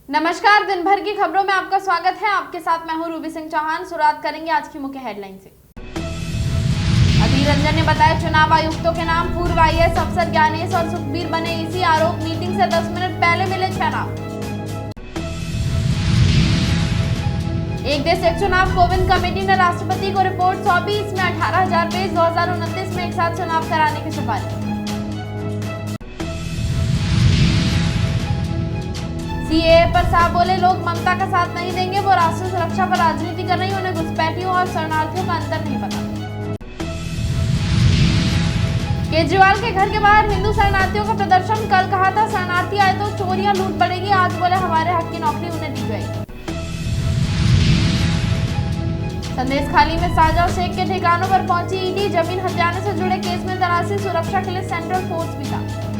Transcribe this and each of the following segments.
नमस्कार, दिन भर की खबरों में आपका स्वागत है। आपके साथ मैं हूं रूबी सिंह चौहान। शुरुआत करेंगे आज की मुख्य हेडलाइन से। अधीर रंजन ने बताया चुनाव आयुक्तों के नाम। पूर्व आईएएस अफसर ज्ञानेश और सुखबीर बने इसी आरोप। मीटिंग से 10 मिनट पहले मिले 6 नाम। एक देश एक चुनाव कोविंद कमेटी ने राष्ट्रपति को रिपोर्ट सौंपी। इसमें 18,000 पेज 2029 में एक साथ चुनाव कराने की सिफारिश। सीएए पर साफ बोले लोग ममता का साथ नहीं देंगे। वो राष्ट्रीय सुरक्षा पर राजनीति कर रही, उन्हें घुसपैठियों और शरणार्थियों का अंतर नहीं पता। केजरीवाल के घर के बाहर हिंदू शरणार्थियों का प्रदर्शन। कल कहा था शरणार्थी आए तो चोरियां लूट पड़ेगी, आज बोले हमारे हक की नौकरी उन्हें दी जाएगी। संदेश खाली में साजा शेख के ठिकानों पर पहुंची ईडी। जमीन हथियाने से जुड़े केस में तलाशी, सुरक्षा के लिए सेंट्रल फोर्स भी था।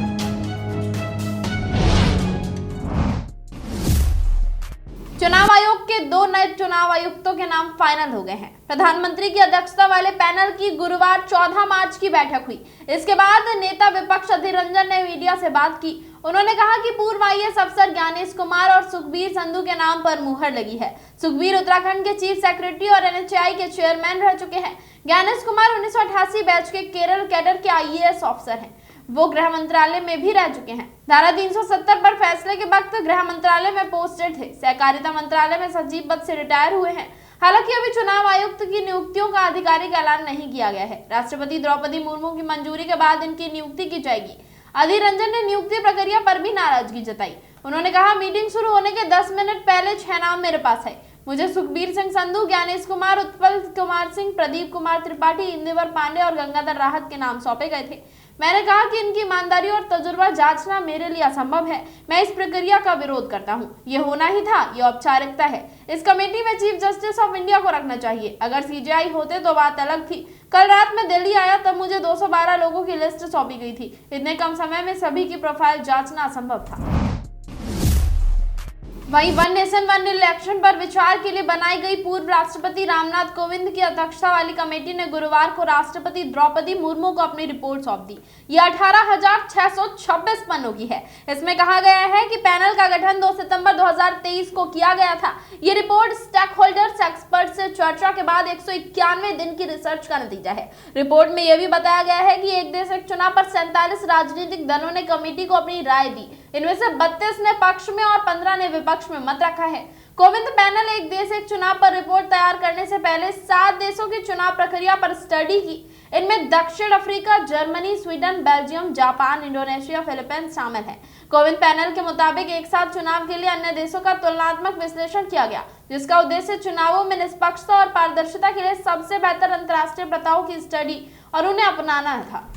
चुनाव आयोग के 2 नए चुनाव आयुक्तों के नाम फाइनल हो गए हैं। प्रधानमंत्री की अध्यक्षता वाले पैनल की गुरुवार 14 मार्च की बैठक हुई। इसके बाद नेता विपक्ष अधीर रंजन ने मीडिया से बात की। उन्होंने कहा कि पूर्व आईएएस अफसर ज्ञानेश कुमार और सुखबीर संधू के नाम पर मुहर लगी है। सुखबीर उत्तराखंड के चीफ सेक्रेटरी और एनएचएआई के चेयरमैन रह चुके हैं। ज्ञानेश कुमार 1988 बैच के केरल कैडर के आईएएस ऑफिसर हैं। वो गृह मंत्रालय में भी रह चुके हैं। धारा 370 पर फैसले के वक्त गृह मंत्रालय में पोस्टेड थे। सहकारिता मंत्रालय में सचिव पद से रिटायर हुए हैं। हालांकि अभी चुनाव आयुक्त की नियुक्तियों का आधिकारिक ऐलान नहीं किया गया है। राष्ट्रपति द्रौपदी मुर्मू की मंजूरी के बाद इनकी नियुक्ति की जाएगी। अधीर रंजन ने नियुक्ति प्रक्रिया पर भी नाराजगी जताई। उन्होंने कहा मीटिंग शुरू होने के 10 मिनट पहले 6 नाम मेरे पास है। मुझे सुखबीर सिंह संधू, ज्ञानेश कुमार, उत्पल कुमार सिंह, प्रदीप कुमार त्रिपाठी, इंदिवर पांडे और गंगाधर राहत के नाम सौंपे गए थे। मैंने कहा कि इनकी ईमानदारी और तजुर्बा जांचना मेरे लिए असंभव है। मैं इस प्रक्रिया का विरोध करता हूं। ये होना ही था, ये औपचारिकता है। इस कमेटी में चीफ जस्टिस ऑफ इंडिया को रखना चाहिए। अगर सीजेआई होते तो बात अलग थी। कल रात में दिल्ली आया तब मुझे 212 लोगों की लिस्ट सौंपी गई थी। इतने कम समय में सभी की प्रोफाइल जांचना असंभव था। वहीं वन नेशन वन इलेक्शन पर विचार के लिए बनाई गई पूर्व राष्ट्रपति रामनाथ कोविंद की अध्यक्षता वाली कमेटी ने गुरुवार को राष्ट्रपति द्रौपदी मुर्मू को अपनी रिपोर्ट सौंप दी। ये 18,626 पन्नों की है। इसमें कहा गया है कि पैनल का गठन 2 सितंबर 2023 को किया गया था। ये रिपोर्ट स्टेक होल्डर्स एक्सपर्ट से चर्चा के बाद 191 दिन की रिसर्च का नतीजा है। रिपोर्ट में यह भी बताया गया है कि एक देश एक चुनाव पर 47 राजनीतिक दलों ने कमेटी को अपनी राय दी। इनमें से 32 ने पक्ष में और 15 ने विपक्ष में मत रखा है। कोविंद पैनल एक देश एक चुनाव पर रिपोर्ट तैयार करने से पहले 7 देशों की चुनाव प्रक्रिया पर स्टडी की। इनमें दक्षिण Africa, Germany, Sweden, Belgium, Japan, Indonesia, Philippines शामिल हैं। कोविंद पैनल के मुताबिक एक साथ चुनाव के लिए अन्य देशों का तुलनात्मक विश्लेषण किया गया, जिसका उद्देश्य चुनावों में निष्पक्षता और पारदर्शिता के लिए सबसे बेहतर अंतर्राष्ट्रीय प्रथाओं की स्टडी और उन्हें अपनाना था।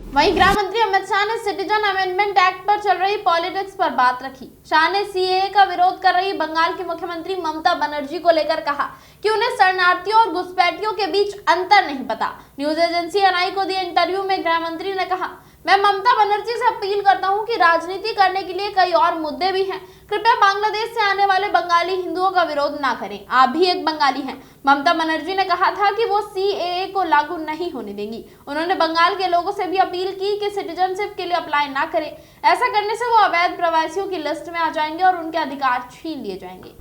वहीं गृह मंत्री अमित शाह ने सिटीजन अमेंडमेंट एक्ट पर चल रही पॉलिटिक्स पर बात रखी। शाह ने सीएए का विरोध कर रही बंगाल की मुख्यमंत्री ममता बनर्जी को लेकर कहा कि उन्हें शरणार्थियों और घुसपैठियों के बीच अंतर नहीं पता। न्यूज एजेंसी एनआई को दिए इंटरव्यू में गृह मंत्री ने कहा, मैं ममता बनर्जी से अपील करता हूं कि राजनीति करने के लिए कई और मुद्दे भी हैं। कृपया बांग्लादेश से आने वाले बंगाली हिंदुओं का विरोध ना करें। आप भी एक बंगाली हैं। ममता बनर्जी ने कहा था कि वो सीएए को लागू नहीं होने देंगी। उन्होंने बंगाल के लोगों से भी अपील की कि सिटीजनशिप के लिए अप्लाई ना करें। ऐसा करने से वो अवैध प्रवासियों की लिस्ट में आ जाएंगे और उनके अधिकार छीन लिए जाएंगे।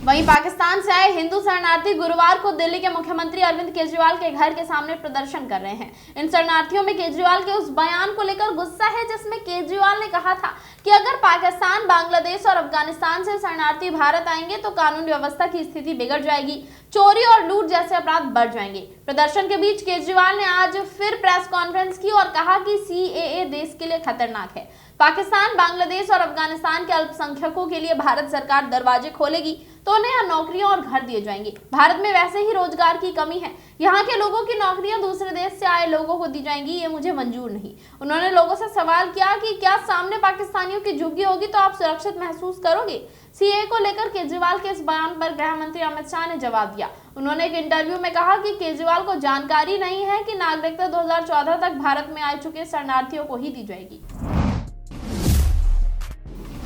वहीं पाकिस्तान से आए हिंदू शरणार्थी गुरुवार को दिल्ली के मुख्यमंत्री अरविंद केजरीवाल के घर के सामने प्रदर्शन कर रहे हैं। इन शरणार्थियों में केजरीवाल के उस बयान को लेकर गुस्सा है जिसमें केजरीवाल ने कहा था कि अगर पाकिस्तान, बांग्लादेश और अफगानिस्तान से शरणार्थी भारत आएंगे तो कानून व्यवस्था की स्थिति बिगड़ जाएगी, चोरी और लूट जैसे अपराध बढ़ जाएंगे। प्रदर्शन के बीच केजरीवाल ने आज फिर प्रेस कॉन्फ्रेंस की और कहा कि सीएए देश के लिए खतरनाक है। पाकिस्तान, बांग्लादेश और अफगानिस्तान के अल्पसंख्यकों के लिए भारत सरकार दरवाजे खोलेगी तो उन्हें यहाँ नौकरियां और घर दिए जाएंगे। भारत में वैसे ही रोजगार की कमी है। यहाँ के लोगों की नौकरियां दूसरे देश से आए लोगों को दी जाएंगी, ये मुझे मंजूर नहीं। उन्होंने लोगों से सवाल किया कि क्या सामने पाकिस्तानियों की झुग्गी होगी तो आप सुरक्षित महसूस करोगे। सीएए को लेकर केजरीवाल के इस बयान पर गृह मंत्री अमित शाह ने जवाब दिया। उन्होंने एक इंटरव्यू में कहा कि केजरीवाल को जानकारी नहीं है कि नागरिकता 2014 तक भारत में आ चुके शरणार्थियों को ही दी जाएगी।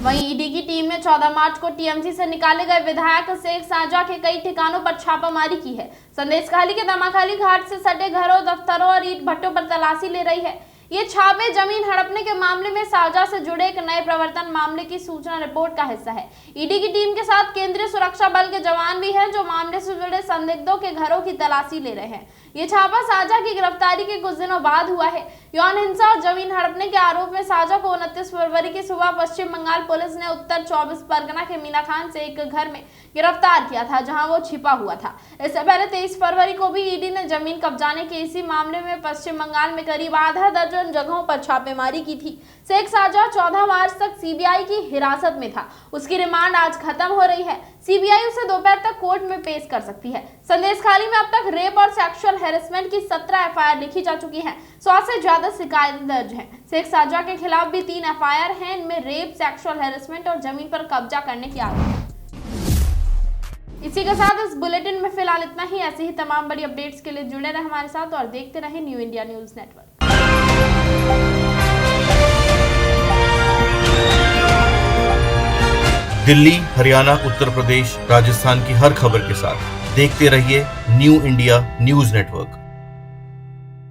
वहीं ईडी की टीम ने 14 मार्च को टीएमसी से निकाले गए विधायक शेख शाहजहां के कई ठिकानों पर छापामारी की है। संदेशखाली के दमाखाली घाट से सटे घरों, दफ्तरों और ईंट भट्टों पर तलाशी ले रही है। ये छापे जमीन हड़पने के मामले में साजा से जुड़े एक नए प्रवर्तन मामले की सूचना रिपोर्ट का हिस्सा है। ईडी की टीम के साथ केंद्रीय सुरक्षा बल के जवान भी हैं जो मामले से जुड़े संदिग्धों के घरों की तलाशी ले रहे हैं। ये छापा साजा की गिरफ्तारी के कुछ दिनों बाद हुआ है। यौन हिंसा और जमीन हड़पने के आरोप में साजा को 29 फरवरी की सुबह पश्चिम बंगाल पुलिस ने उत्तर 24 परगना के मीना खान से एक घर में गिरफ्तार किया था जहां वो छिपा हुआ था। इससे पहले 23 फरवरी को भी ईडी ने जमीन कब्जाने के इसी मामले में पश्चिम बंगाल में करीब आधा दर्जन जगहों पर छापेमारी की थी। शेख साजा 14 मार्च तक सीबीआई की हिरासत में था। उसकी रिमांड आज खत्म हो रही है। सीबीआई उसे दोपहर तक कोर्ट में पेश कर सकती है। संदेशखाली में अब तक रेप और सेक्सुअल हैरेसमेंट की 17 एफआईआर लिखी जा चुकी हैं। 100 से ज्यादा शिकायतें दर्ज हैं। शेख साजा के खिलाफ भी 3 एफआईआर हैं। इनमें रेप, सेक्सुअल हैरेसमेंट और जमीन पर कब्जा करने की आरोप है। इसी के साथ इस बुलेटिन में फिलहाल इतना ही। ऐसे ही तमाम बड़ी अपडेट्स के लिए जुड़े रहे हमारे साथ और देखते रहे new India news network. Delhi, Haryana, Uttar Pradesh, Rajasthan की हर खबर के साथ देखते रहिए न्यू इंडिया न्यूज नेटवर्क।